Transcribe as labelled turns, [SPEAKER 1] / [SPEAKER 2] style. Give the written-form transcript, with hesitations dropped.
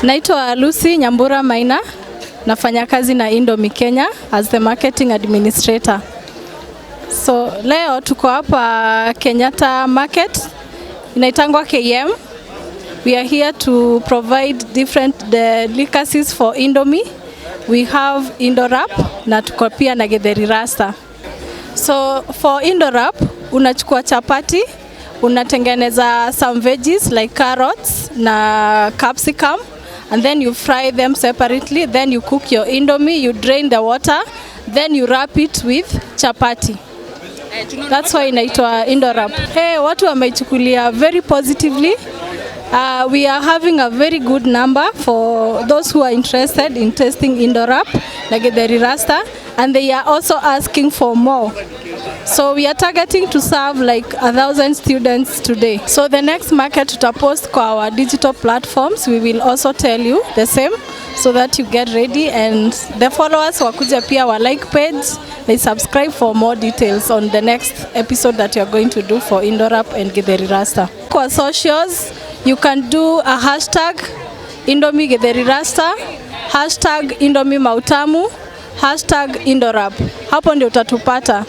[SPEAKER 1] Naitwa Lucy Nyambura Maina, nafanya kazi na Indomie Kenya as the marketing administrator. So leo tuko hapa Kenyatta Market, inaitangwa KM. We are here to provide different delicacies for Indomie. We have Indowrap na tuko pia na Githeri Rasta. So for Indowrap, unachukua chapati, unatengeneza some veggies like carrots na capsicum, and then you fry them separately. Then you cook your Indomie, you drain the water, then you wrap it with chapati. That's why inaitwa Indowrap. Hey, watu wameichukulia very positively. We are having a very good number for those who are interested in tasting Indowrap na Githeri Rasta, and they are also asking for more. So we are targeting to serve like 1,000 students today. So the next market tutapost kwa our digital platforms. We will also tell you the same so that you get ready, and the followers wakuja pia wa like page, they subscribe for more details on the next episode that you are going to do for Indowrap and Githeri Rasta. Kwa socials, you can do a hashtag Indomie Githeri Rasta, hashtag Indomie Mautamu, hashtag Indowrap. Hapo ndio utatupata.